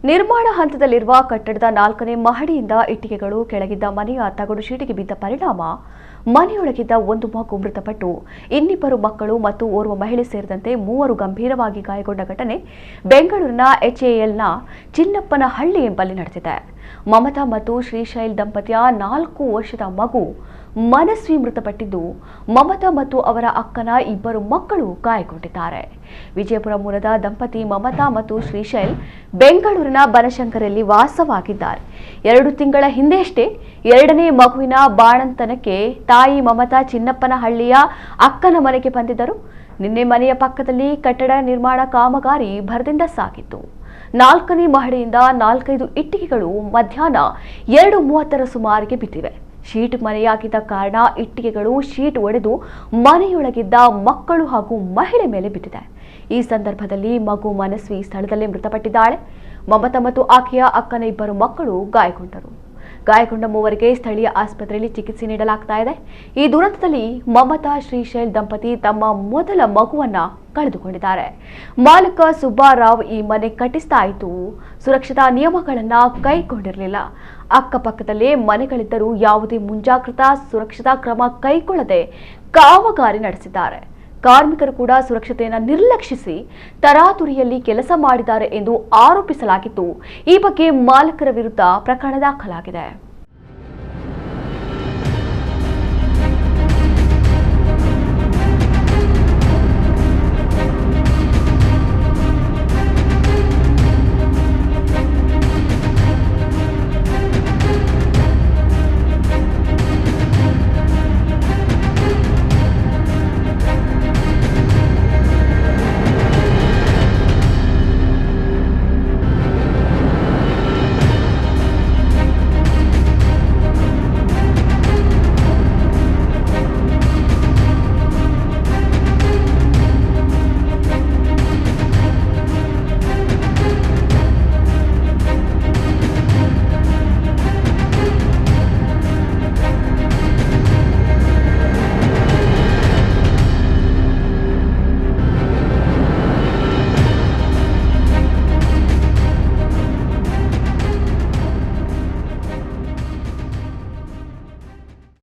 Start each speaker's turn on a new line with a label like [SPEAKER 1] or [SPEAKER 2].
[SPEAKER 1] ನಿರ್ಮಾಣ ಹಂತದಲ್ಲಿರುವ ಕಟ್ಟಡದ 4ನೇ ಮಹಡಿಯಿಂದ ಇಟ್ಟಿಗೆಗಳು ಕೆಳಗಿದ್ದ ಮನೆಯ ತಗಡು ಶೀಟಿಗೆ ಬಿದ್ದ ಪರಿಣಾಮ ಮನೆಯೊಳಗಿದ್ದ ಒಂದು ಮಗು ಮೃತಪಟ್ಟು ಇನ್ನಿಬ್ಬರು ಮಕ್ಕಳು ಮತ್ತು ಓರ್ವ ಮಹಿಳೆ ಸೇರಿದಂತೆ 3 ಗಂಭೀರವಾಗಿ ಗಾಯಗೊಂಡ ಘಟನೆ ಬೆಂಗಳೂರಿನ ಎಚ್ಎಎಲ್ನ ಚಿನ್ನಪ್ಪನಹಳ್ಳಿ ಎಂಬಲ್ಲಿ ನಡೆದಿದೆ. ಮಮತಾ ಮತ್ತು ಶ್ರೀಶೈಲ್ ದಂಪತಿಯ 4 ವರ್ಷದ ಮಗು ಮನಸ್ವಿ ಮೃತಪಟ್ಟಿದ್ದು, ಮಮತಾ ಮತ್ತು ಅವರ ಅಕ್ಕನ 2 ಮಕ್ಕಳು ಗಾಯಗೊಂಡಿದ್ದಾರೆ. ವಿಜಯಪುರ ಮೂಲದ ದಂಪತಿ ಮಮತಾ ಮತ್ತು ಶ್ರೀಶೈಲ್ ಬೆಂಗಳೂರಿನ ಬನಶಂಕರಲ್ಲಿ ವಾಸವಾಗಿದ್ದಾರೆ. 2 ತಿಂಗಳ ಹಿಂದೆಯಷ್ಟೇ 2ನೇ ಮಗುವಿನ ಬಾಣಂತನಕ್ಕೆ ತಾಯಿ ಮಮತಾ ಚಿನ್ನಪ್ಪನಹಳ್ಳಿಯ ಅಕ್ಕನ ಮನೆಗೆ ಬಂದಿದ್ದರು. ನಿನ್ನೆ ಮನೆಯ ಪಕ್ಕದಲ್ಲಿ ಕಟ್ಟಡ ನಿರ್ಮಾಣ ಕಾಮಗಾರಿ ಭರದಿಂದ ಸಾಗಿತ್ತು. 4ನೇ ಮಹಡಿಯಿಂದ 4-5 ಇಟ್ಟಿಗೆಗಳು ಮಧ್ಯಾಹ್ನ 2:30ರ ಸುಮಾರಿಗೆ ಬಿದ್ದಿವೆ. ಶೀಟ್ ಮನೆಯಾಗಿದ್ದ ಕಾರಣ ಇಟ್ಟಿಗೆಗಳು ಶೀಟ್ ಒಡೆದು ಮನೆಯೊಳಗಿದ್ದ ಮಕ್ಕಳು ಹಾಗೂ ಮಹಿಳೆ ಮೇಲೆ ಬಿದ್ದಿದೆ. ಈ ಸಂದರ್ಭದಲ್ಲಿ ಮಗು ಮನಸ್ವಿ ಸ್ಥಳದಲ್ಲೇ ಮೃತಪಟ್ಟಿದ್ದಾಳೆ. ಮಮತಾ ಮತ್ತು ಆಕೆಯ ಅಕ್ಕನ 2 ಮಕ್ಕಳು ಗಾಯಗೊಂಡರು. ಗಾಯಗೊಂಡ 3ವರಿಗೆ ಸ್ಥಳೀಯ ಆಸ್ಪತ್ರೆಯಲ್ಲಿ ಚಿಕಿತ್ಸೆ ನೀಡಲಾಗ್ತಾ ಇದೆ. ಈ ದುರಂತದಲ್ಲಿ ಮಮತಾ ಶ್ರೀಶೈಲ್ ದಂಪತಿ ತಮ್ಮ ಮೊದಲ ಮಗುವನ್ನ ಕಳೆದುಕೊಂಡಿದ್ದಾರೆ. ಮಾಲಕ ಸುಬ್ಬಾರಾವ್ ಈ ಮನೆ ಕಟ್ಟಿಸ್ತಾ ಇದ್ದು ಸುರಕ್ಷತಾ ನಿಯಮಗಳನ್ನ ಕೈಗೊಂಡಿರಲಿಲ್ಲ. ಅಕ್ಕಪಕ್ಕದಲ್ಲೇ ಮನೆಗಳಿದ್ದರೂ ಯಾವುದೇ ಮುಂಜಾಗ್ರತಾ ಸುರಕ್ಷತಾ ಕ್ರಮ ಕೈಗೊಳ್ಳದೆ ಕಾಮಗಾರಿ ನಡೆಸಿದ್ದಾರೆ. ಕಾರ್ಮಿಕರು ಕೂಡ ಸುರಕ್ಷತೆಯನ್ನು ನಿರ್ಲಕ್ಷಿಸಿ ತರಾತುರಿಯಲ್ಲಿ ಕೆಲಸ ಮಾಡಿದ್ದಾರೆ ಎಂದು ಆರೋಪಿಸಲಾಗಿತ್ತು. ಈ ಬಗ್ಗೆ ಮಾಲಕರ ವಿರುದ್ಧ ಪ್ರಕರಣ ದಾಖಲಾಗಿದೆ.